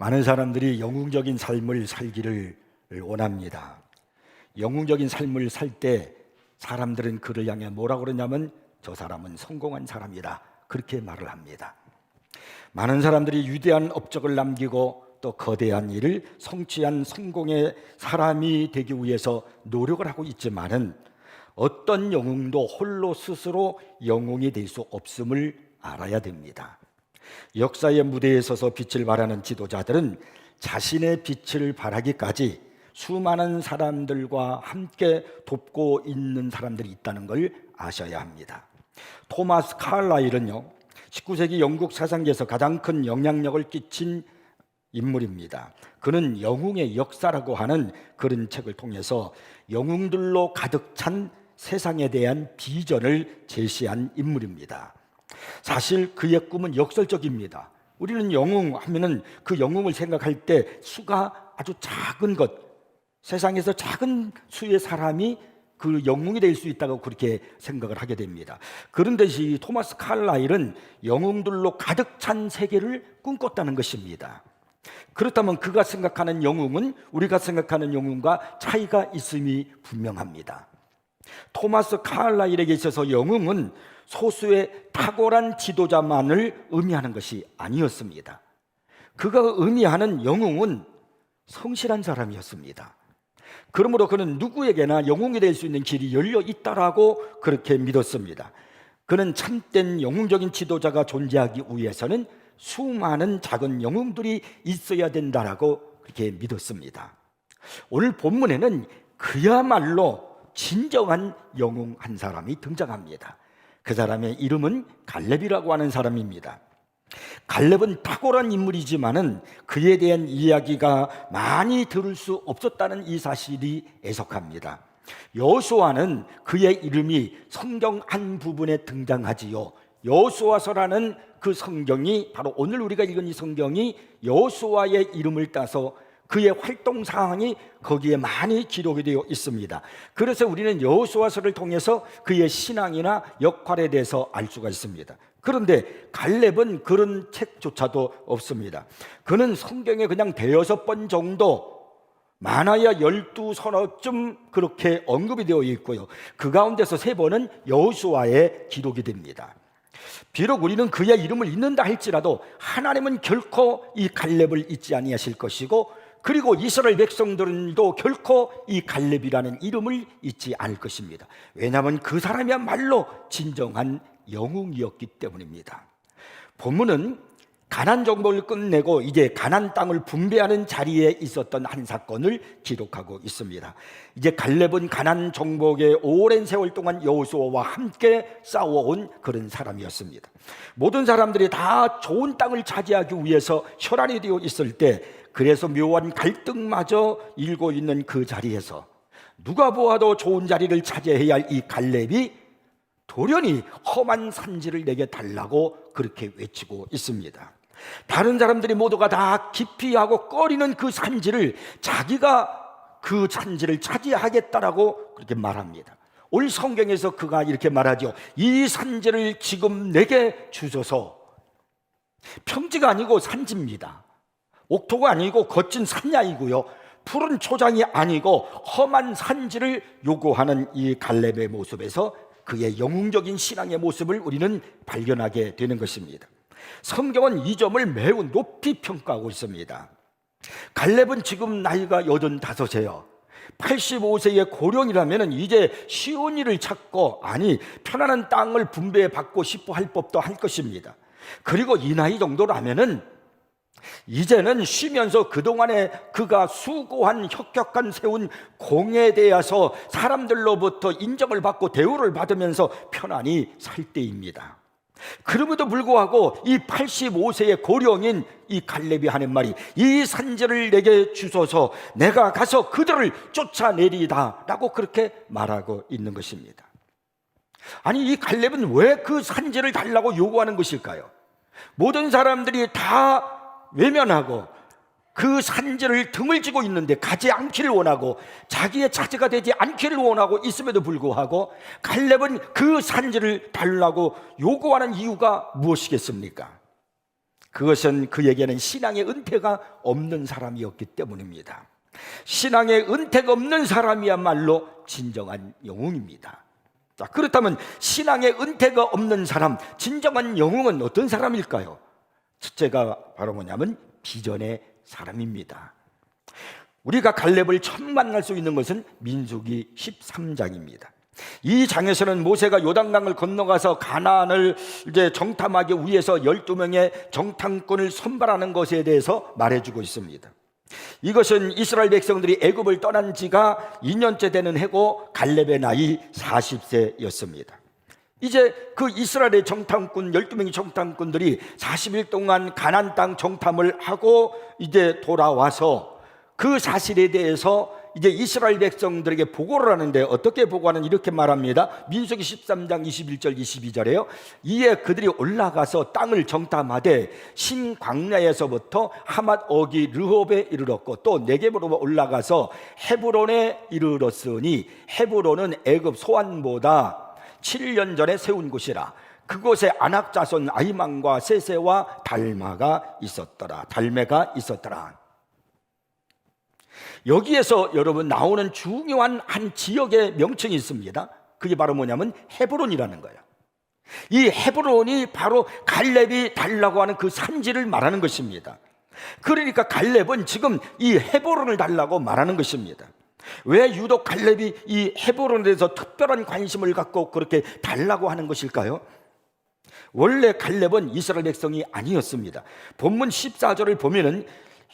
많은 사람들이 영웅적인 삶을 살기를 원합니다. 영웅적인 삶을 살 때 사람들은 그를 향해 뭐라고 그러냐면 저 사람은 성공한 사람이다, 그렇게 말을 합니다. 많은 사람들이 위대한 업적을 남기고 또 거대한 일을 성취한 성공의 사람이 되기 위해서 노력을 하고 있지만은 어떤 영웅도 홀로 스스로 영웅이 될 수 없음을 알아야 됩니다. 역사의 무대에 서서 빛을 발하는 지도자들은 자신의 빛을 발하기까지 수많은 사람들과 함께 돕고 있는 사람들이 있다는 걸 아셔야 합니다. 토마스 칼라일은요, 19세기 영국 사상계에서 가장 큰 영향력을 끼친 인물입니다. 그는 영웅의 역사라고 하는 그런 책을 통해서 영웅들로 가득 찬 세상에 대한 비전을 제시한 인물입니다. 사실 그의 꿈은 역설적입니다. 우리는 영웅 하면은 그 영웅을 생각할 때 수가 아주 작은 것, 세상에서 작은 수의 사람이 그 영웅이 될 수 있다고 그렇게 생각을 하게 됩니다. 그런데 이 토마스 칼라일은 영웅들로 가득 찬 세계를 꿈꿨다는 것입니다. 그렇다면 그가 생각하는 영웅은 우리가 생각하는 영웅과 차이가 있음이 분명합니다. 토마스 칼라일에게 있어서 영웅은 소수의 탁월한 지도자만을 의미하는 것이 아니었습니다. 그가 의미하는 영웅은 성실한 사람이었습니다. 그러므로 그는 누구에게나 영웅이 될 수 있는 길이 열려 있다라고 그렇게 믿었습니다. 그는 참된 영웅적인 지도자가 존재하기 위해서는 수많은 작은 영웅들이 있어야 된다라고 그렇게 믿었습니다. 오늘 본문에는 그야말로 진정한 영웅 한 사람이 등장합니다. 그 사람의 이름은 갈렙이라고 하는 사람입니다. 갈렙은 탁월한 인물이지만은 그에 대한 이야기가 많이 들을 수 없었다는 이 사실이 애석합니다. 여호수아는 그의 이름이 성경 한 부분에 등장하지요. 여호수아서라는 그 성경이 바로 오늘 우리가 읽은 이 성경이 여호수아의 이름을 따서 그의 활동 사항이 거기에 많이 기록이 되어 있습니다. 그래서 우리는 여호수아서를 통해서 그의 신앙이나 역할에 대해서 알 수가 있습니다. 그런데 갈렙은 그런 책조차도 없습니다. 그는 성경에 그냥 대여섯 번 정도, 많아야 12서너쯤 그렇게 언급이 되어 있고요. 그 가운데서 3번은 여호수아에 기록이 됩니다. 비록 우리는 그의 이름을 잊는다 할지라도 하나님은 결코 이 갈렙을 잊지 아니하실 것이고, 그리고 이스라엘 백성들도 결코 이 갈렙이라는 이름을 잊지 않을 것입니다. 왜냐하면 그 사람이야말로 진정한 영웅이었기 때문입니다. 본문은 가나안 정복을 끝내고 이제 가나안 땅을 분배하는 자리에 있었던 한 사건을 기록하고 있습니다. 이제 갈렙은 가나안 정복에 오랜 세월 동안 여호수아와 함께 싸워온 그런 사람이었습니다. 모든 사람들이 다 좋은 땅을 차지하기 위해서 혈안이 되어 있을 때, 그래서 묘한 갈등마저 일고 있는 그 자리에서 누가 보아도 좋은 자리를 차지해야 할 이 갈렙이 돌연히 험한 산지를 내게 달라고 그렇게 외치고 있습니다. 다른 사람들이 모두가 다 기피하고 꺼리는 그 산지를 자기가 그 산지를 차지하겠다라고 그렇게 말합니다. 오늘 성경에서 그가 이렇게 말하죠. 이 산지를 지금 내게 주소서. 평지가 아니고 산지입니다. 옥토가 아니고 거친 산야이고요, 푸른 초장이 아니고 험한 산지를 요구하는 이 갈렙의 모습에서 그의 영웅적인 신앙의 모습을 우리는 발견하게 되는 것입니다. 성경은 이 점을 매우 높이 평가하고 있습니다. 갈렙은 지금 나이가 85세요 85세의 고령이라면 이제 쉬운 일을 찾고, 아니 편안한 땅을 분배받고 싶어 할 법도 할 것입니다. 그리고 이 나이 정도라면은 이제는 쉬면서 그동안에 그가 수고한 혁혁한 세운 공에 대해서 사람들로부터 인정을 받고 대우를 받으면서 편안히 살 때입니다. 그럼에도 불구하고 이 85세의 고령인 이 갈렙이 하는 말이, 이 산지를 내게 주소서, 내가 가서 그들을 쫓아내리다 라고 그렇게 말하고 있는 것입니다. 아니, 이 갈렙은 왜 그 산지를 달라고 요구하는 것일까요? 모든 사람들이 다 외면하고 그 산지를 등을 지고 있는데 가지 않기를 원하고 자기의 차지가 되지 않기를 원하고 있음에도 불구하고 갈렙은 그 산지를 달라고 요구하는 이유가 무엇이겠습니까? 그것은 그에게는 신앙의 은퇴가 없는 사람이었기 때문입니다. 신앙의 은퇴가 없는 사람이야말로 진정한 영웅입니다. 자, 그렇다면 신앙의 은퇴가 없는 사람, 진정한 영웅은 어떤 사람일까요? 첫째가 바로 뭐냐면 비전의 사람입니다. 우리가 갈렙을 처음 만날 수 있는 것은 민수기 13장입니다. 이 장에서는 모세가 요단강을 건너가서 가나안을 이제 정탐하기 위해서 12명의 정탐꾼을 선발하는 것에 대해서 말해주고 있습니다. 이것은 이스라엘 백성들이 애굽을 떠난 지가 2년째 되는 해고 갈렙의 나이 40세였습니다. 이제 그 이스라엘의 정탐꾼 12명의 정탐꾼들이 40일 동안 가나안 땅 정탐을 하고 이제 돌아와서 그 사실에 대해서 이제 이스라엘 백성들에게 보고를 하는데 어떻게 보고하는 이렇게 말합니다. 민수기 13장 21절 22절에요. 이에 그들이 올라가서 땅을 정탐하되 신광야에서부터 하맛 어기 르홉에 이르렀고 또 네겝으로 올라가서 헤브론에 이르렀으니 헤브론은 애굽 소안보다 7년 전에 세운 곳이라. 그곳에 아낙 자손 아히만과 세세와 달마가 있었더라. 여기에서 여러분 나오는 중요한 한 지역의 명칭이 있습니다. 그게 바로 뭐냐면 헤브론이라는 거예요. 이 헤브론이 바로 갈렙이 달라고 하는 그 산지를 말하는 것입니다. 그러니까 갈렙은 지금 이 헤브론을 달라고 말하는 것입니다. 왜 유독 갈렙이 이 헤브론에 대해서 특별한 관심을 갖고 그렇게 달라고 하는 것일까요? 원래 갈렙은 이스라엘 백성이 아니었습니다. 본문 14절을 보면은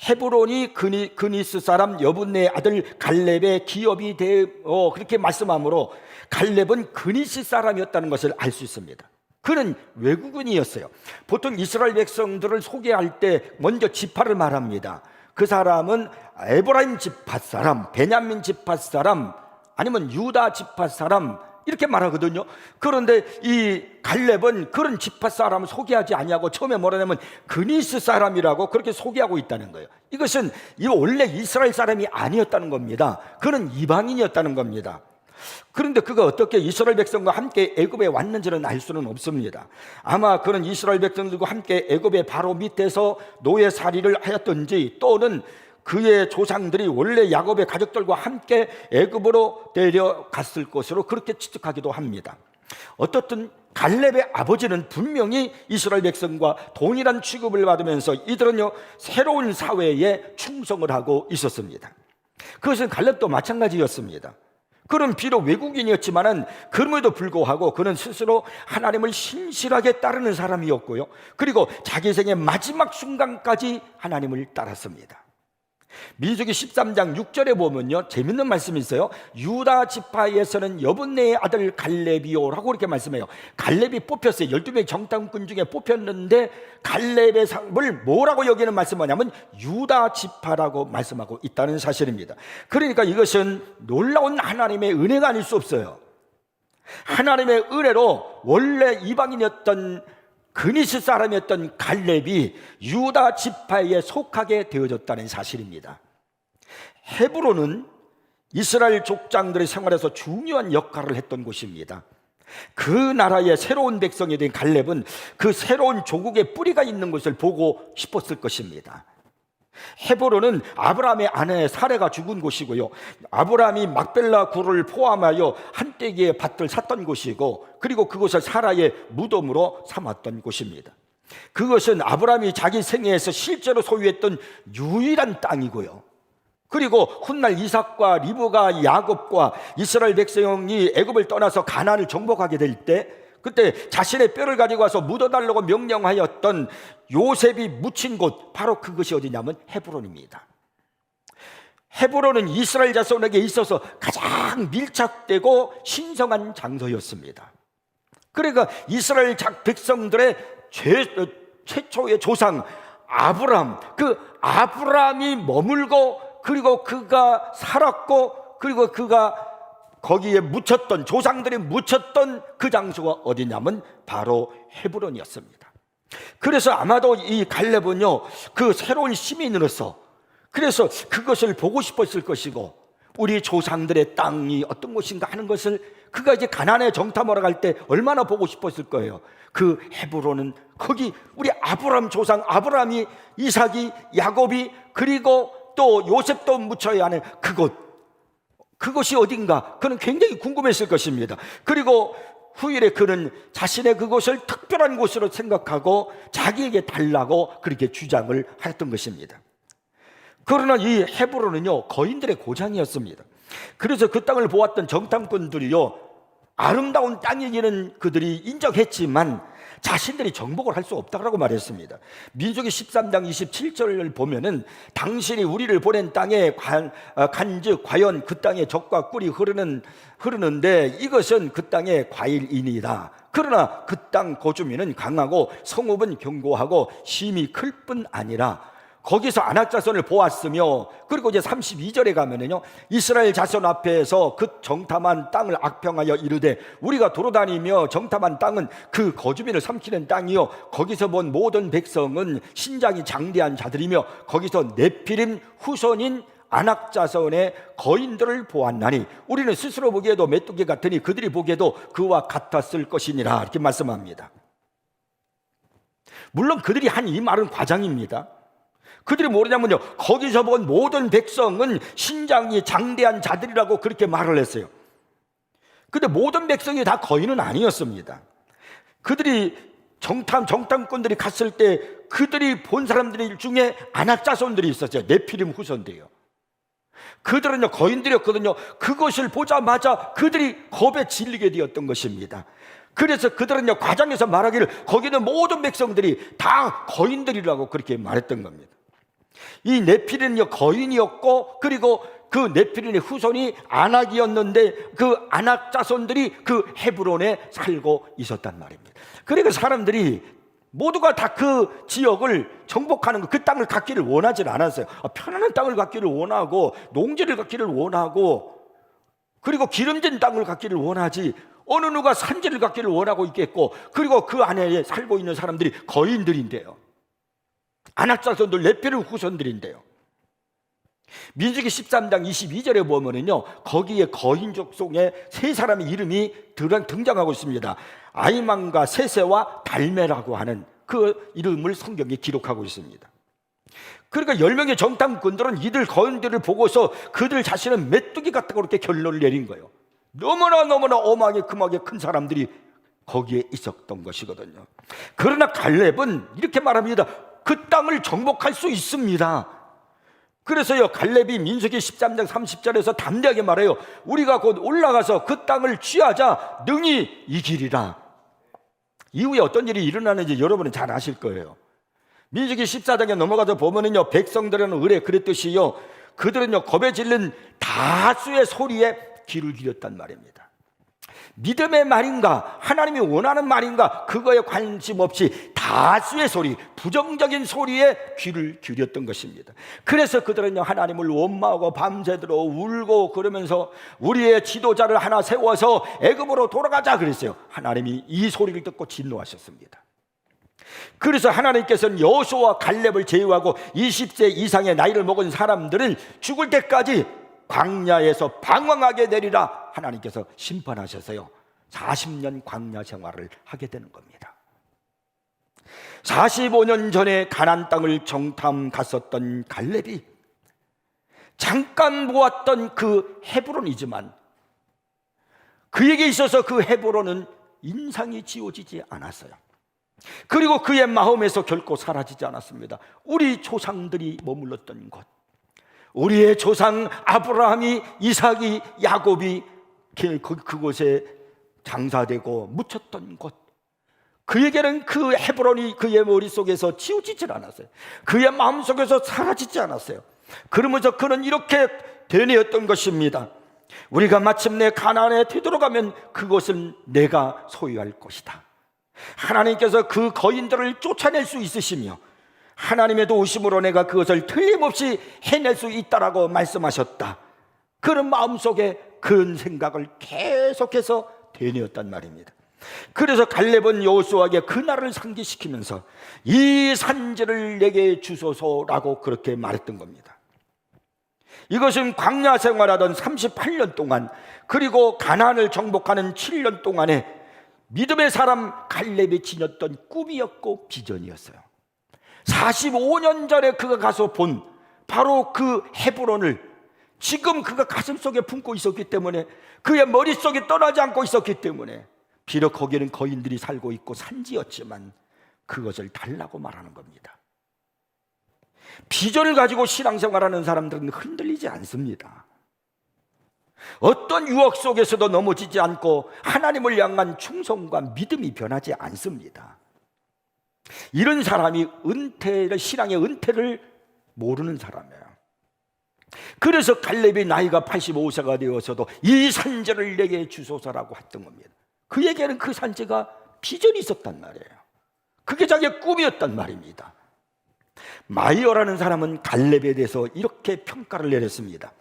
헤브론이 그니스 사람 여분네의 아들 갈렙의 기업이 되어 그렇게 말씀하므로 갈렙은 그니스 사람이었다는 것을 알 수 있습니다. 그는 외국인이었어요. 보통 이스라엘 백성들을 소개할 때 먼저 지파를 말합니다. 그 사람은 에브라임 지파 사람, 베냐민 지파 사람, 아니면 유다 지파 사람 이렇게 말하거든요. 그런데 이 갈렙은 그런 지파 사람을 소개하지 아니하고 처음에 뭐라냐면 그니스 사람이라고 그렇게 소개하고 있다는 거예요. 이것은 원래 이스라엘 사람이 아니었다는 겁니다. 그는 이방인이었다는 겁니다. 그런데 그가 어떻게 이스라엘 백성과 함께 애굽에 왔는지는 알 수는 없습니다. 아마 그는 이스라엘 백성들과 함께 애굽의 바로 밑에서 노예살이를 하였던지 또는 그의 조상들이 원래 야곱의 가족들과 함께 애굽으로 데려갔을 것으로 그렇게 추측하기도 합니다. 어떻든 갈렙의 아버지는 분명히 이스라엘 백성과 동일한 취급을 받으면서 이들은요 새로운 사회에 충성을 하고 있었습니다. 그것은 갈렙도 마찬가지였습니다. 그는 비록 외국인이었지만은 그럼에도 불구하고 그는 스스로 하나님을 신실하게 따르는 사람이었고요. 그리고 자기 생의 마지막 순간까지 하나님을 따랐습니다. 민수기 13장 6절에 보면요 재밌는 말씀이 있어요. 유다 지파에서는 여분네의 아들 갈렙이요라고 이렇게 말씀해요. 갈렙이 뽑혔어요. 12명의 정탐꾼 중에 뽑혔는데 갈렙의 삶을 뭐라고 여기는 말씀하냐면 유다 지파라고 말씀하고 있다는 사실입니다. 그러니까 이것은 놀라운 하나님의 은혜가 아닐 수 없어요. 하나님의 은혜로 원래 이방인이었던 그니스 사람이었던 갈렙이 유다 지파에 속하게 되어졌다는 사실입니다. 헤브론은 이스라엘 족장들의 생활에서 중요한 역할을 했던 곳입니다. 그 나라의 새로운 백성이 된 갈렙은 그 새로운 조국의 뿌리가 있는 것을 보고 싶었을 것입니다. 헤브론은 아브라함의 아내 사레가 죽은 곳이고요, 아브라함이 막벨라 굴을 포함하여 한떼기의 밭을 샀던 곳이고, 그리고 그곳을 사라의 무덤으로 삼았던 곳입니다. 그것은 아브라함이 자기 생애에서 실제로 소유했던 유일한 땅이고요, 그리고 훗날 이삭과 리브가 야곱과 이스라엘 백성이 애굽을 떠나서 가나안을 정복하게 될 때 그때 자신의 뼈를 가지고 와서 묻어달라고 명령하였던 요셉이 묻힌 곳, 바로 그것이 어디냐면 헤브론입니다. 헤브론은 이스라엘 자손에게 있어서 가장 밀착되고 신성한 장소였습니다. 그러니까 이스라엘 백성들의 최초의 조상 아브람, 그 아브람이 머물고 그리고 그가 살았고 그리고 그가 거기에 묻혔던, 조상들이 묻혔던 그 장소가 어디냐면 바로 헤브론이었습니다. 그래서 아마도 이 갈렙은요 그 새로운 시민으로서 그래서 그것을 보고 싶었을 것이고, 우리 조상들의 땅이 어떤 곳인가 하는 것을 그가 이제 가나안에 정탐하러 갈 때 얼마나 보고 싶었을 거예요. 그 헤브론은 거기 우리 아브라함 조상 아브라함이, 이삭이, 야곱이, 그리고 또 요셉도 묻혀야 하는 그것이 어딘가 그는 굉장히 궁금했을 것입니다. 그리고 후일에 그는 자신의 그곳을 특별한 곳으로 생각하고 자기에게 달라고 그렇게 주장을 하였던 것입니다. 그러나 이 헤브론은요, 거인들의 고장이었습니다. 그래서 그 땅을 보았던 정탐꾼들이요, 아름다운 땅이기는 그들이 인정했지만 자신들이 정복을 할 수 없다고 말했습니다. 민수기 13장 27절을 보면은 당신이 우리를 보낸 땅에 간즉 과연 그 땅에 젖과 꿀이 흐르는데 이것은 그 땅의 과일이니이다. 그러나 그 땅 거주민은 강하고 성읍은 견고하고 심이 클 뿐 아니라 거기서 아낙 자손을 보았으며, 그리고 이제 32절에 가면은요, 이스라엘 자손 앞에서 그 정탐한 땅을 악평하여 이르되 우리가 돌아다니며 정탐한 땅은 그 거주민을 삼키는 땅이요 거기서 본 모든 백성은 신장이 장대한 자들이며 거기서 네피림 후손인 아낙 자손의 거인들을 보았나니 우리는 스스로 보기에도 메뚜기 같으니 그들이 보기에도 그와 같았을 것이니라, 이렇게 말씀합니다. 물론 그들이 한 이 말은 과장입니다. 그들이 뭐냐면요, 거기서 본 모든 백성은 신장이 장대한 자들이라고 그렇게 말을 했어요. 근데 모든 백성이 다 거인은 아니었습니다. 그들이 정탐꾼들이 갔을 때 그들이 본 사람들 중에 아낙 자손들이 있었어요. 네피림 후손들이요. 그들은요, 거인들이었거든요. 그것을 보자마자 그들이 겁에 질리게 되었던 것입니다. 그래서 그들은요, 과장에서 말하기를 거기는 모든 백성들이 다 거인들이라고 그렇게 말했던 겁니다. 이 네피림은요, 거인이었고, 그리고 그 네피림의 후손이 아낙이었는데 그 아낙 자손들이 그 헤브론에 살고 있었단 말입니다. 그러니까 사람들이 모두가 다 그 지역을 정복하는 그 땅을 갖기를 원하지 않았어요. 편안한 땅을 갖기를 원하고 농지를 갖기를 원하고 그리고 기름진 땅을 갖기를 원하지, 어느 누가 산지를 갖기를 원하고 있겠고, 그리고 그 안에 살고 있는 사람들이 거인들인데요, 아낙 자손들 네피림 후손들인데요. 민수기 13장 22절에 보면은요, 거기에 거인 족속의 세 사람의 이름이 등장하고 있습니다. 아이만과 세세와 달메라고 하는 그 이름을 성경에 기록하고 있습니다. 그러니까 10명의 정탐꾼들은 이들 거인들을 보고서 그들 자신은 메뚜기 같다고 그렇게 결론을 내린 거예요. 너무나 어마하게 금하게 큰 사람들이 거기에 있었던 것이거든요. 그러나 갈렙은 이렇게 말합니다. 그 땅을 정복할 수 있습니다. 그래서요, 갈렙이 민수기 13장 30절에서 담대하게 말해요. 우리가 곧 올라가서 그 땅을 취하자 능히 이기리라. 이후에 어떤 일이 일어나는지 여러분은 잘 아실 거예요. 민수기 14장에 넘어가서 보면은요, 백성들은 의뢰 그랬듯이요, 그들은요, 겁에 질린 다수의 소리에 귀를 기렸단 말입니다. 믿음의 말인가, 하나님이 원하는 말인가, 그거에 관심 없이 다수의 소리, 부정적인 소리에 귀를 기울였던 것입니다. 그래서 그들은요, 하나님을 원망하고 밤새도록 울고 그러면서 우리의 지도자를 하나 세워서 애굽으로 돌아가자 그랬어요. 하나님이 이 소리를 듣고 진노하셨습니다. 그래서 하나님께서는 여호수아와 갈렙을 제외하고 20세 이상의 나이를 먹은 사람들을 죽을 때까지 광야에서 방황하게 되리라 하나님께서 심판하셔서요, 40년 광야 생활을 하게 되는 겁니다. 45년 전에 가나안 땅을 정탐 갔었던 갈렙이 잠깐 보았던 그 헤브론이지만 그에게 있어서 그 헤브론은 인상이 지워지지 않았어요. 그리고 그의 마음에서 결코 사라지지 않았습니다. 우리 조상들이 머물렀던 곳, 우리의 조상 아브라함이, 이삭이, 야곱이 그곳에 장사되고 묻혔던 곳, 그에게는 그 헤브론이 그의 머릿속에서 지워지질 않았어요. 그의 마음속에서 사라지지 않았어요. 그러면서 그는 이렇게 되뇌었던 것입니다. 우리가 마침내 가나안에 되돌아가면 그곳은 내가 소유할 것이다. 하나님께서 그 거인들을 쫓아낼 수 있으시며 하나님의 도우심으로 내가 그것을 틀림없이 해낼 수 있다라고 말씀하셨다. 그런 마음속에 그런 생각을 계속해서 되뇌었단 말입니다. 그래서 갈렙은 여호수아에게 그날을 상기시키면서 이 산지를 내게 주소서라고 그렇게 말했던 겁니다. 이것은 광야 생활하던 38년 동안, 그리고 가나안을 정복하는 7년 동안에 믿음의 사람 갈렙이 지녔던 꿈이었고 비전이었어요. 45년 전에 그가 가서 본 바로 그 헤브론을 지금 그가 가슴속에 품고 있었기 때문에, 그의 머릿속에 떠나지 않고 있었기 때문에, 비록 거기는 거인들이 살고 있고 산지였지만 그것을 달라고 말하는 겁니다. 비전을 가지고 신앙생활하는 사람들은 흔들리지 않습니다. 어떤 유혹 속에서도 넘어지지 않고 하나님을 향한 충성과 믿음이 변하지 않습니다. 이런 사람이 신앙의 은퇴를 모르는 사람이에요. 그래서 갈렙이 나이가 85세가 되어서도 이 산지를 내게 주소서라고 했던 겁니다. 그에게는 그 산지가 비전이 있었단 말이에요. 그게 자기의 꿈이었단 말입니다. 마이어라는 사람은 갈렙에 대해서 이렇게 평가를 내렸습니다.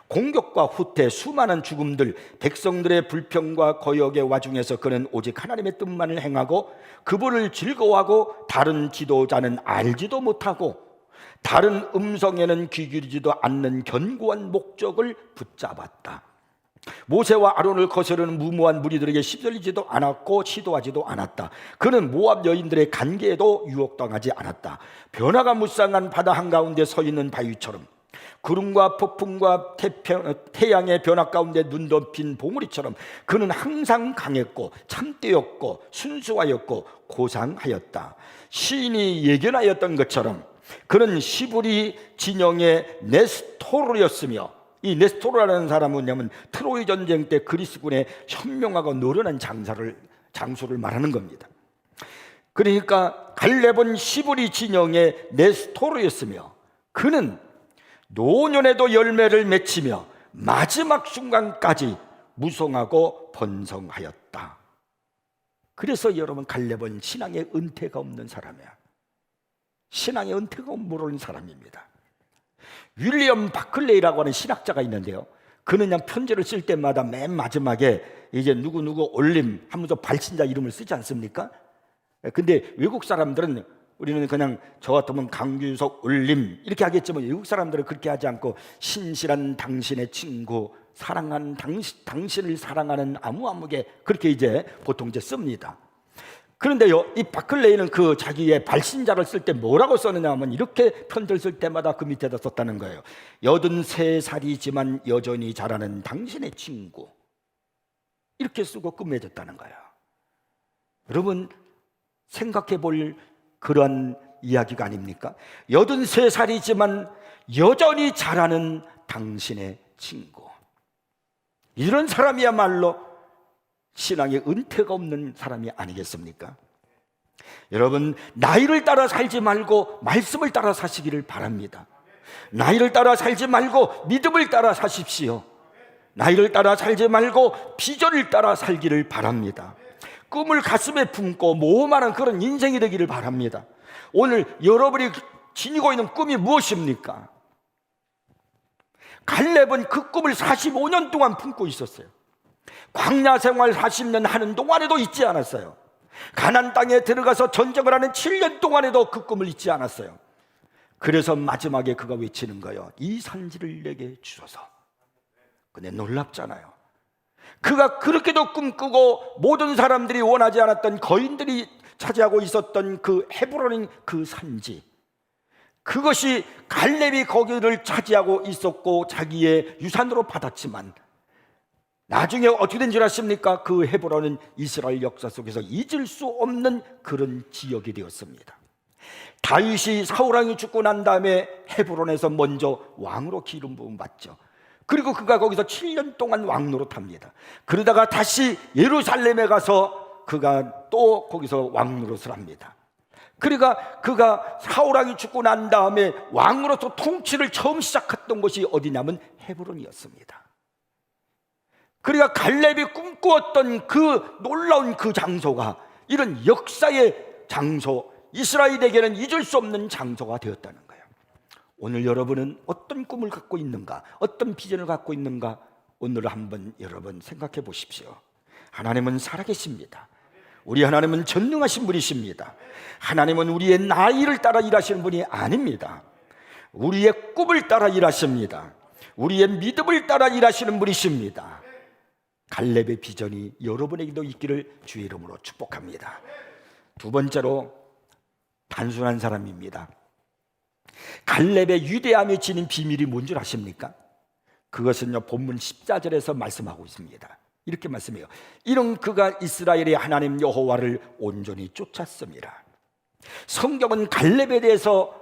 공격과 후퇴, 수많은 죽음들, 백성들의 불평과 거역의 와중에서 그는 오직 하나님의 뜻만을 행하고 그분을 즐거워하고 다른 지도자는 알지도 못하고 다른 음성에는 귀 기울이지도 않는 견고한 목적을 붙잡았다. 모세와 아론을 거스르는 무모한 무리들에게 시들리지도 않았고 시도하지도 않았다. 그는 모압 여인들의 간계에도 유혹당하지 않았다. 변화가 무쌍한 바다 한가운데 서 있는 바위처럼, 구름과 폭풍과 태양의 변화 가운데 눈 덮인 봉우리처럼 그는 항상 강했고 참되었고 순수하였고 고상하였다. 시인이 예견하였던 것처럼 그는 시브리 진영의 네스토르였으며, 이 네스토르라는 사람은 뭐냐면 트로이 전쟁 때 그리스군의 현명하고 노련한 장수를 말하는 겁니다. 그러니까 갈렙은 시브리 진영의 네스토르였으며 그는 노년에도 열매를 맺히며 마지막 순간까지 무성하고 번성하였다. 그래서 여러분, 갈렙은 신앙의 은퇴가 없는 사람이야. 신앙의 은퇴가 모르는 사람입니다. 윌리엄 바클레이라고 하는 신학자가 있는데요, 그는 그냥 편지를 쓸 때마다 맨 마지막에 이제 누구누구 올림 하면서 발신자 이름을 쓰지 않습니까? 근데 외국 사람들은, 우리는 그냥 저 같으면 강규석 올림 이렇게 하겠지만 외국 사람들은 그렇게 하지 않고 신실한 당신의 친구, 사랑하는 당신을 사랑하는 아무개, 그렇게 이제 보통 이제 씁니다. 그런데요, 이 바클레이는 그 자기의 발신자를 쓸 때 뭐라고 썼느냐 하면 이렇게 편지를 쓸 때마다 그 밑에다 썼다는 거예요. 83살이지만 여전히 잘하는 당신의 친구, 이렇게 쓰고 끝맺었다는 거예요. 여러분, 생각해 볼 그런 이야기가 아닙니까? 83살이지만 여전히 잘하는 당신의 친구, 이런 사람이야말로 신앙의 은퇴가 없는 사람이 아니겠습니까? 여러분, 나이를 따라 살지 말고 말씀을 따라 사시기를 바랍니다. 나이를 따라 살지 말고 믿음을 따라 사십시오. 나이를 따라 살지 말고 비전을 따라 살기를 바랍니다. 꿈을 가슴에 품고 모험하는 그런 인생이 되기를 바랍니다. 오늘 여러분이 지니고 있는 꿈이 무엇입니까? 갈렙은 그 꿈을 45년 동안 품고 있었어요. 광야 생활 40년 하는 동안에도 잊지 않았어요. 가나안 땅에 들어가서 전쟁을 하는 7년 동안에도 그 꿈을 잊지 않았어요. 그래서 마지막에 그가 외치는 거예요. 이 산지를 내게 주소서. 근데 놀랍잖아요. 그가 그렇게도 꿈꾸고 모든 사람들이 원하지 않았던 거인들이 차지하고 있었던 그 헤브론인 그 산지, 그것이 갈렙이 거기를 차지하고 있었고 자기의 유산으로 받았지만 나중에 어떻게 된 줄 아십니까? 그 헤브론은 이스라엘 역사 속에서 잊을 수 없는 그런 지역이 되었습니다. 다윗이 사울왕이 죽고 난 다음에 헤브론에서 먼저 왕으로 기름 부음 받죠. 그리고 그가 거기서 7년 동안 왕노릇합니다. 그러다가 다시 예루살렘에 가서 그가 또 거기서 왕노릇을 합니다. 그러니까 그가 사울왕이 죽고 난 다음에 왕으로서 통치를 처음 시작했던 곳이 어디냐면 헤브론이었습니다. 그러니까 갈렙이 꿈꾸었던 그 놀라운 그 장소가 이런 역사의 장소, 이스라엘에게는 잊을 수 없는 장소가 되었다는 거예요. 오늘 여러분은 어떤 꿈을 갖고 있는가, 어떤 비전을 갖고 있는가, 오늘 한번 여러분 생각해 보십시오. 하나님은 살아계십니다. 우리 하나님은 전능하신 분이십니다. 하나님은 우리의 나이를 따라 일하시는 분이 아닙니다. 우리의 꿈을 따라 일하십니다. 우리의 믿음을 따라 일하시는 분이십니다. 갈렙의 비전이 여러분에게도 있기를 주의 이름으로 축복합니다. 두 번째로 단순한 사람입니다. 갈렙의 위대함에 지닌 비밀이 뭔 줄 아십니까? 그것은요, 본문 14절에서 말씀하고 있습니다. 이렇게 말씀해요. 이는 그가 이스라엘의 하나님 여호와를 온전히 쫓았습니다. 성경은 갈렙에 대해서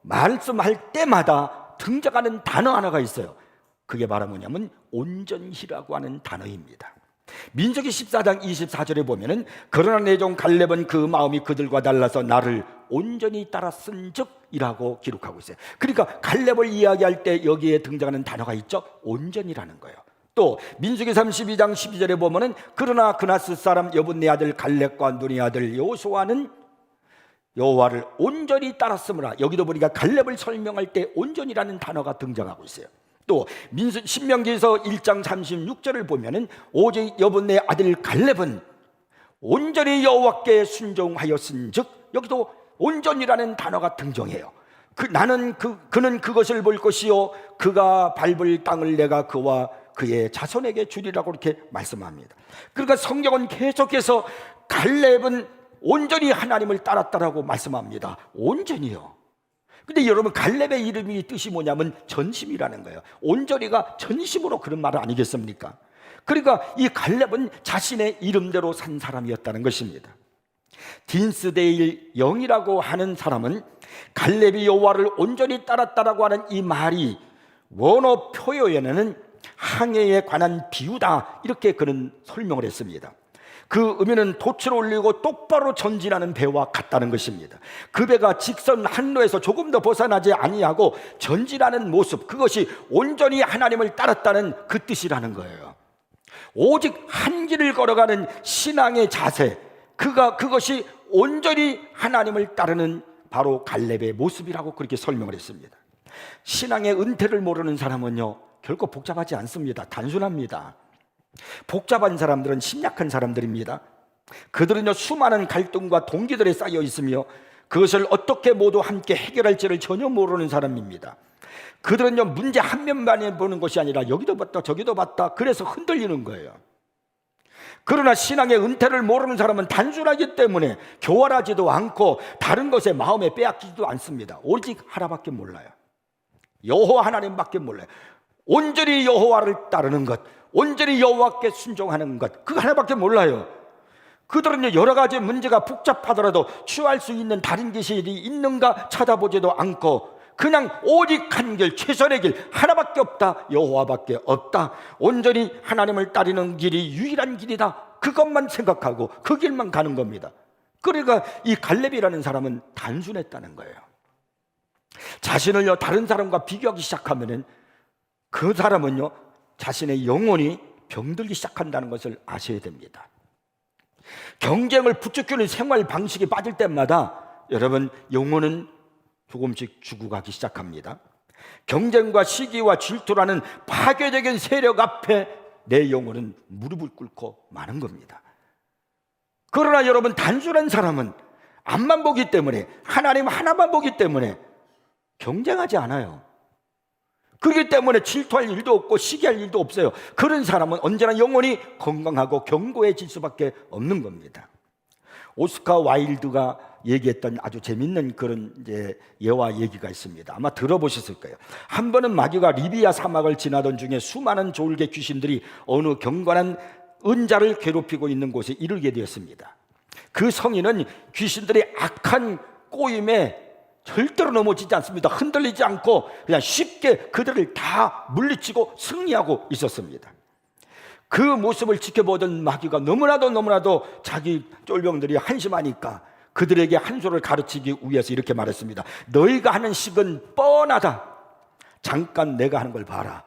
말씀할 때마다 등장하는 단어 하나가 있어요. 그게 바로 뭐냐면 온전히라고 하는 단어입니다. 민수기 14장 24절에 보면은 그러나 내 종 갈렙은 그 마음이 그들과 달라서 나를 온전히 따랐은즉이라고 기록하고 있어요. 그러니까 갈렙을 이야기할 때 여기에 등장하는 단어가 있죠. 온전이라는 거예요. 또 민수기 32장 12절에 보면은 그러나 그나스 사람 여분네 아들 갈렙과 눈의 아들 여호수아는 여호와를 온전히 따랐으므라. 여기도 보니까 갈렙을 설명할 때 온전이라는 단어가 등장하고 있어요. 또 신명기에서 1장 36절을 보면은 오직 여분네 아들 갈렙은 온전히 여호와께 순종하였은즉, 여기도 온전이라는 단어가 등장해요. 그는 그것을 볼 것이요 그가 밟을 땅을 내가 그와 그의 자손에게 주리라고 이렇게 말씀합니다. 그러니까 성경은 계속해서 갈렙은 온전히 하나님을 따랐다라고 말씀합니다. 온전히요. 근데 여러분, 갈렙의 이름이 뜻이 뭐냐면 전심이라는 거예요. 온전히가 전심으로 그런 말 아니겠습니까? 그러니까 이 갈렙은 자신의 이름대로 산 사람이었다는 것입니다. 딘스데일 영이라고 하는 사람은 갈렙이 여호와를 온전히 따랐다라고 하는 이 말이 원어 표현에는 항해에 관한 비유다, 이렇게 그는 설명을 했습니다. 그 의미는 돛을 올리고 똑바로 전진하는 배와 같다는 것입니다. 그 배가 직선 항로에서 조금 더 벗어나지 아니하고 전진하는 모습, 그것이 온전히 하나님을 따랐다는 그 뜻이라는 거예요. 오직 한 길을 걸어가는 신앙의 자세, 그것이 온전히 하나님을 따르는 바로 갈렙의 모습이라고 그렇게 설명을 했습니다. 신앙의 은퇴를 모르는 사람은요, 결코 복잡하지 않습니다. 단순합니다. 복잡한 사람들은 심약한 사람들입니다. 그들은요, 수많은 갈등과 동기들에 쌓여 있으며 그것을 어떻게 모두 함께 해결할지를 전혀 모르는 사람입니다. 그들은요, 문제 한 면만 보는 것이 아니라 여기도 봤다 저기도 봤다, 그래서 흔들리는 거예요. 그러나 신앙의 은퇴를 모르는 사람은 단순하기 때문에 교활하지도 않고 다른 것에 마음에 빼앗기지도 않습니다. 오직 하나밖에 몰라요. 여호와 하나님밖에 몰라요. 온전히 여호와를 따르는 것, 온전히 여호와께 순종하는 것, 그거 하나밖에 몰라요. 그들은요, 여러 가지 문제가 복잡하더라도 취할 수 있는 다른 길이 있는가 찾아보지도 않고 그냥 오직 한 길, 최선의 길 하나밖에 없다, 여호와밖에 없다, 온전히 하나님을 따르는 길이 유일한 길이다, 그것만 생각하고 그 길만 가는 겁니다. 그러니까 이 갈렙이라는 사람은 단순했다는 거예요. 자신을요, 다른 사람과 비교하기 시작하면은 그 사람은요, 자신의 영혼이 병들기 시작한다는 것을 아셔야 됩니다. 경쟁을 부추기는 생활 방식에 빠질 때마다 여러분, 영혼은 조금씩 죽어가기 시작합니다. 경쟁과 시기와 질투라는 파괴적인 세력 앞에 내 영혼은 무릎을 꿇고 마는 겁니다. 그러나 여러분, 단순한 사람은 앞만 보기 때문에, 하나님 하나만 보기 때문에 경쟁하지 않아요. 그렇기 때문에 질투할 일도 없고 시기할 일도 없어요. 그런 사람은 언제나 영혼이 건강하고 견고해질 수밖에 없는 겁니다. 오스카 와일드가 얘기했던 아주 재밌는 그런 예화 얘기가 있습니다. 아마 들어보셨을 거예요. 한 번은 마귀가 리비아 사막을 지나던 중에 수많은 졸개 귀신들이 어느 경건한 은자를 괴롭히고 있는 곳에 이르게 되었습니다. 그 성인은 귀신들의 악한 꼬임에 절대로 넘어지지 않습니다. 흔들리지 않고 그냥 쉽게 그들을 다 물리치고 승리하고 있었습니다. 그 모습을 지켜보던 마귀가 너무나도 자기 쫄병들이 한심하니까 그들에게 한 수를 가르치기 위해서 이렇게 말했습니다. 너희가 하는 식은 뻔하다. 잠깐 내가 하는 걸 봐라.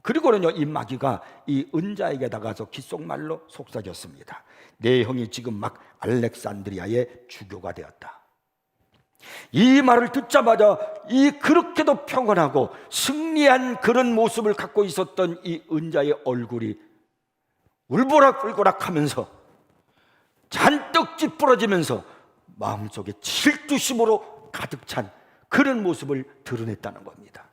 그리고는요, 이 마귀가 이 은자에게 다가서 귓속말로 속삭였습니다. 내 형이 지금 막 알렉산드리아의 주교가 되었다. 이 말을 듣자마자 이 그렇게도 평온하고 승리한 그런 모습을 갖고 있었던 이 은자의 얼굴이 울보락불고락 하면서 잔뜩 찌푸러지면서 마음속에 질투심으로 가득 찬 그런 모습을 드러냈다는 겁니다.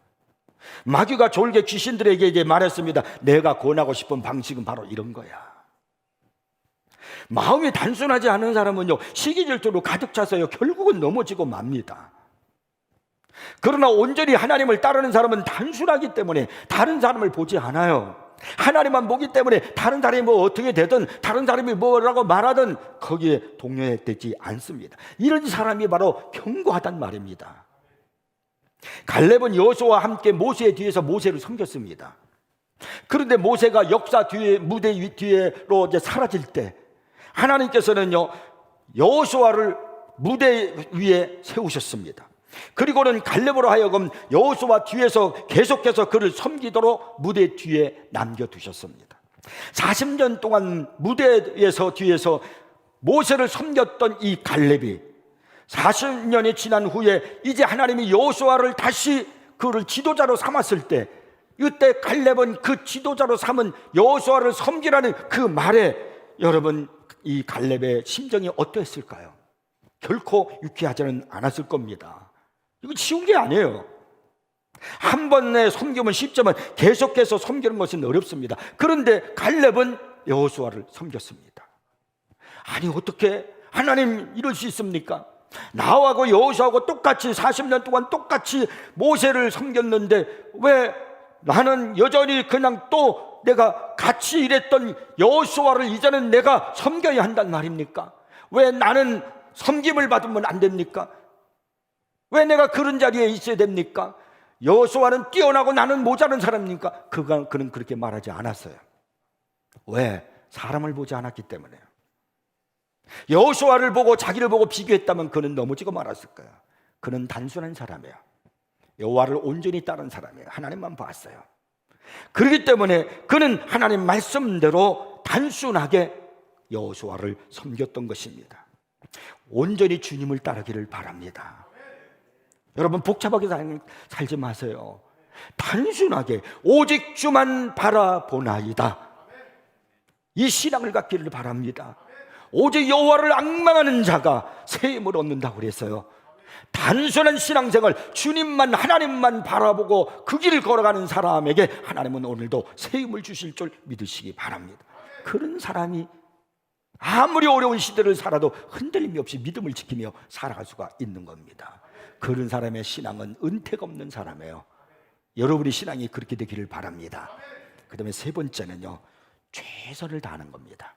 마귀가 졸개 귀신들에게 이제 말했습니다. 내가 권하고 싶은 방식은 바로 이런 거야. 마음이 단순하지 않은 사람은요, 시기질투로 가득 차서요, 결국은 넘어지고 맙니다. 그러나 온전히 하나님을 따르는 사람은 단순하기 때문에 다른 사람을 보지 않아요. 하나님만 보기 때문에 다른 사람이 뭐 어떻게 되든, 다른 사람이 뭐라고 말하든 거기에 동요되지 않습니다. 이런 사람이 바로 견고하단 말입니다. 갈렙은 여호수아와 함께 모세 뒤에서 모세를 섬겼습니다. 그런데 모세가 역사 뒤에, 무대 뒤에로 이제 사라질 때 하나님께서는요, 여호수아를 무대 위에 세우셨습니다. 그리고는 갈렙으로 하여금 여호수아 뒤에서 계속해서 그를 섬기도록 무대 뒤에 남겨두셨습니다. 40년 동안 무대에서 뒤에서 모세를 섬겼던 이 갈렙이 40년이 지난 후에 이제 하나님이 여호수아를 다시 그를 지도자로 삼았을 때, 이때 갈렙은 그 지도자로 삼은 여호수아를 섬기라는 그 말에 여러분, 이 갈렙의 심정이 어떠했을까요? 결코 유쾌하지는 않았을 겁니다. 이거 쉬운 게 아니에요. 한 번에 섬기면 쉽지만 계속해서 섬기는 것은 어렵습니다. 그런데 갈렙은 여호수아를 섬겼습니다. 아니, 어떻게 하나님 이럴 수 있습니까? 나하고 여호수아하고 똑같이 40년 동안 똑같이 모세를 섬겼는데 왜 나는 여전히 그냥 또 내가 같이 일했던 여호수아를 이제는 내가 섬겨야 한단 말입니까? 왜 나는 섬김을 받으면 안 됩니까? 왜 내가 그런 자리에 있어야 됩니까? 여호수아는 뛰어나고 나는 모자란 사람입니까? 그는 그렇게 말하지 않았어요. 왜? 사람을 보지 않았기 때문에요. 여호수아를 보고 자기를 보고 비교했다면 그는 넘어지고 말았을 거예요. 그는 단순한 사람이에요. 여호와를 온전히 따른 사람이에요. 하나님만 봤어요. 그렇기 때문에 그는 하나님 말씀대로 단순하게 여호수아를 섬겼던 것입니다. 온전히 주님을 따르기를 바랍니다. 여러분, 복잡하게 살지 마세요. 단순하게 오직 주만 바라보나이다, 이 신앙을 갖기를 바랍니다. 오직 여호와를 앙망하는 자가 새 힘을 얻는다고 그랬어요. 단순한 신앙생활, 주님만, 하나님만 바라보고 그 길을 걸어가는 사람에게 하나님은 오늘도 새 힘을 주실 줄 믿으시기 바랍니다. 그런 사람이 아무리 어려운 시대를 살아도 흔들림이 없이 믿음을 지키며 살아갈 수가 있는 겁니다. 그런 사람의 신앙은 은퇴가 없는 사람이에요. 여러분의 신앙이 그렇게 되기를 바랍니다. 그 다음에 세 번째는요, 최선을 다하는 겁니다.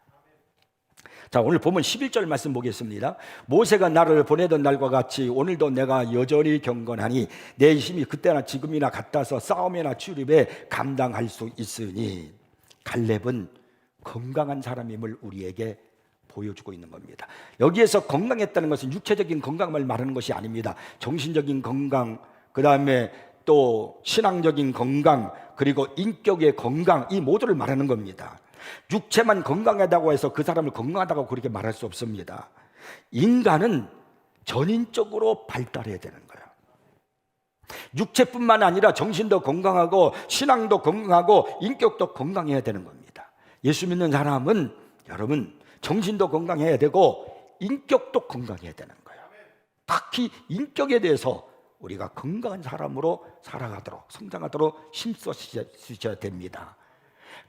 자, 오늘 보면 11절 말씀 보겠습니다. 모세가 나를 보내던 날과 같이 오늘도 내가 여전히 경건하니 내 힘이 그때나 지금이나 같아서 싸움이나 출입에 감당할 수 있으니. 갈렙은 건강한 사람임을 우리에게 보여주고 있는 겁니다. 여기에서 건강했다는 것은 육체적인 건강을 말하는 것이 아닙니다. 정신적인 건강, 그 다음에 또 신앙적인 건강, 그리고 인격의 건강, 이 모두를 말하는 겁니다. 육체만 건강하다고 해서 그 사람을 건강하다고 그렇게 말할 수 없습니다. 인간은 전인적으로 발달해야 되는 거예요. 육체뿐만 아니라 정신도 건강하고 신앙도 건강하고 인격도 건강해야 되는 겁니다. 예수 믿는 사람은 여러분, 정신도 건강해야 되고 인격도 건강해야 되는 거예요. 특히 인격에 대해서 우리가 건강한 사람으로 살아가도록, 성장하도록 힘써 주셔야 됩니다.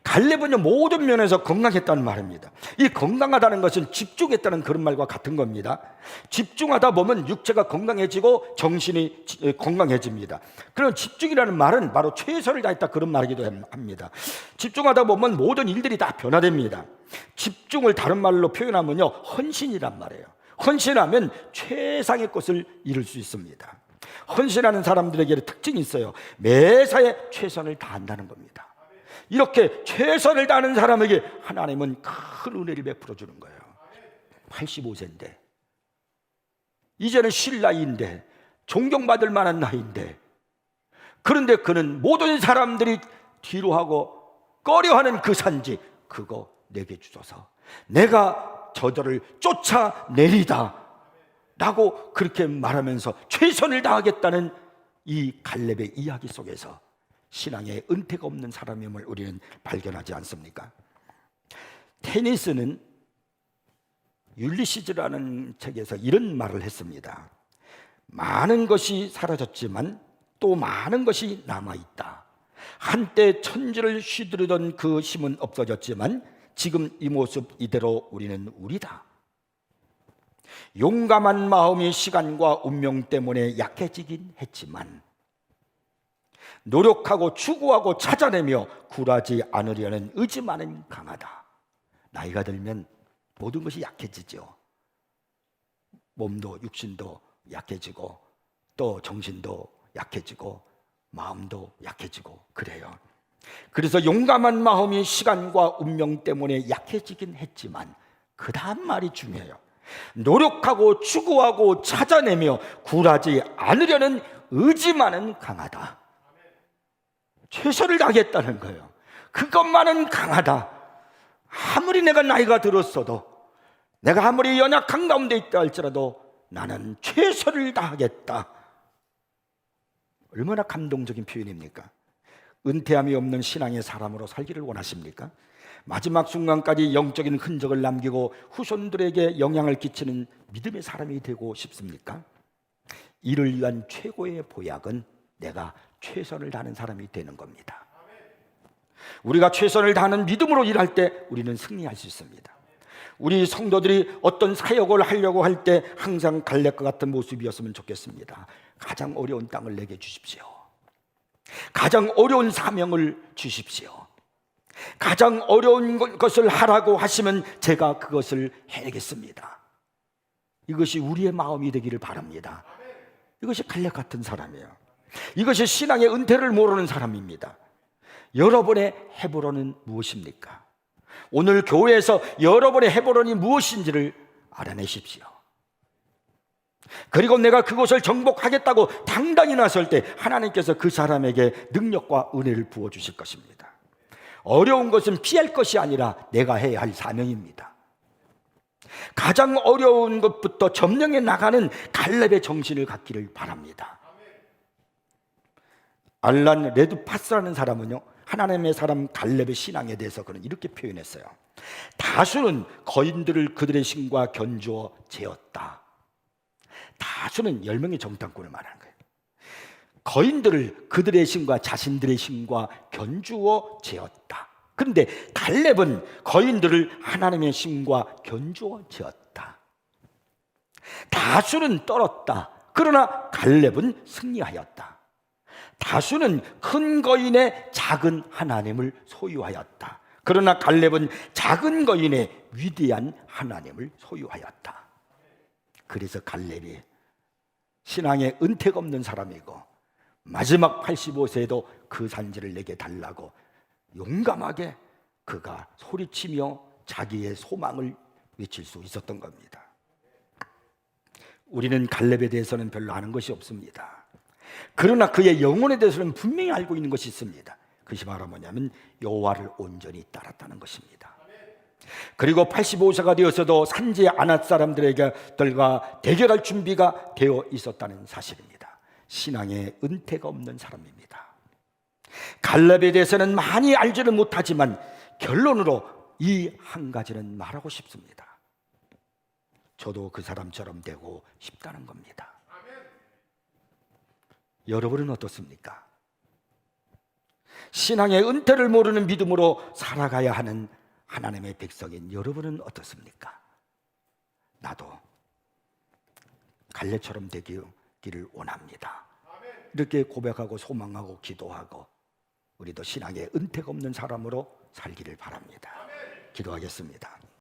갈렙은요, 모든 면에서 건강했다는 말입니다. 이 건강하다는 것은 집중했다는 그런 말과 같은 겁니다. 집중하다 보면 육체가 건강해지고 정신이 건강해집니다. 그럼 집중이라는 말은 바로 최선을 다했다, 그런 말이기도 합니다. 집중하다 보면 모든 일들이 다 변화됩니다. 집중을 다른 말로 표현하면요, 헌신이란 말이에요. 헌신하면 최상의 것을 이룰 수 있습니다. 헌신하는 사람들에게 특징이 있어요. 매사에 최선을 다한다는 겁니다. 이렇게 최선을 다하는 사람에게 하나님은 큰 은혜를 베풀어 주는 거예요. 85세인데 이제는 쉴 나이인데, 존경받을 만한 나이인데, 그런데 그는 모든 사람들이 뒤로하고 꺼려하는 그 산지, 그거 내게 주소서, 내가 저들을 쫓아내리다 라고 그렇게 말하면서 최선을 다하겠다는 이 갈렙의 이야기 속에서 신앙에 은퇴가 없는 사람임을 우리는 발견하지 않습니까? 테니스는 율리시즈라는 책에서 이런 말을 했습니다. 많은 것이 사라졌지만 또 많은 것이 남아있다. 한때 천지를 휘두르던 그 힘은 없어졌지만 지금 이 모습 이대로 우리는 우리다. 용감한 마음이 시간과 운명 때문에 약해지긴 했지만 노력하고 추구하고 찾아내며 굴하지 않으려는 의지만은 강하다. 나이가 들면 모든 것이 약해지죠. 몸도 육신도 약해지고 또 정신도 약해지고 마음도 약해지고 그래요. 그래서 용감한 마음이 시간과 운명 때문에 약해지긴 했지만 그 다음 말이 중요해요. 노력하고 추구하고 찾아내며 굴하지 않으려는 의지만은 강하다. 최선을 다하겠다는 거예요. 그것만은 강하다. 아무리 내가 나이가 들었어도, 내가 아무리 연약한 가운데 있다 할지라도 나는 최선을 다하겠다. 얼마나 감동적인 표현입니까? 은퇴함이 없는 신앙의 사람으로 살기를 원하십니까? 마지막 순간까지 영적인 흔적을 남기고 후손들에게 영향을 끼치는 믿음의 사람이 되고 싶습니까? 이를 위한 최고의 보약은 내가 최선을 다하는 사람이 되는 겁니다. 우리가 최선을 다하는 믿음으로 일할 때 우리는 승리할 수 있습니다. 우리 성도들이 어떤 사역을 하려고 할 때 항상 갈렙과 같은 모습이었으면 좋겠습니다. 가장 어려운 땅을 내게 주십시오. 가장 어려운 사명을 주십시오. 가장 어려운 것을 하라고 하시면 제가 그것을 해내겠습니다. 이것이 우리의 마음이 되기를 바랍니다. 이것이 갈렙 같은 사람이에요. 이것이 신앙의 은퇴를 모르는 사람입니다. 여러분의 헤브론은 무엇입니까? 오늘 교회에서 여러분의 헤브론이 무엇인지를 알아내십시오. 그리고 내가 그곳을 정복하겠다고 당당히 나설 때 하나님께서 그 사람에게 능력과 은혜를 부어주실 것입니다. 어려운 것은 피할 것이 아니라 내가 해야 할 사명입니다. 가장 어려운 것부터 점령해 나가는 갈렙의 정신을 갖기를 바랍니다. 알란 레드파스라는 사람은요, 하나님의 사람 갈렙의 신앙에 대해서 그는 이렇게 표현했어요. 다수는 거인들을 그들의 신과 견주어 재었다. 다수는 10명의 정탐꾼을 말하는 거예요. 거인들을 그들의 신과 자신들의 신과 견주어 재었다. 그런데 갈렙은 거인들을 하나님의 신과 견주어 재었다. 다수는 떨었다. 그러나 갈렙은 승리하였다. 다수는 큰 거인의 작은 하나님을 소유하였다. 그러나 갈렙은 작은 거인의 위대한 하나님을 소유하였다. 그래서 갈렙이 신앙에 은퇴가 없는 사람이고 마지막 85세에도 그 산지를 내게 달라고 용감하게 그가 소리치며 자기의 소망을 외칠 수 있었던 겁니다. 우리는 갈렙에 대해서는 별로 아는 것이 없습니다. 그러나 그의 영혼에 대해서는 분명히 알고 있는 것이 있습니다. 그것이 바로 뭐냐면 여호와를 온전히 따랐다는 것입니다. 그리고 85세가 되어서도 산지 아낫 사람들과 대결할 준비가 되어 있었다는 사실입니다. 신앙에 은퇴가 없는 사람입니다. 갈렙에 대해서는 많이 알지는 못하지만 결론으로 이 한 가지는 말하고 싶습니다. 저도 그 사람처럼 되고 싶다는 겁니다. 여러분은 어떻습니까? 신앙의 은퇴를 모르는 믿음으로 살아가야 하는 하나님의 백성인 여러분은 어떻습니까? 나도 갈렙처럼 되기를 원합니다. 이렇게 고백하고 소망하고 기도하고 우리도 신앙의 은퇴가 없는 사람으로 살기를 바랍니다. 기도하겠습니다.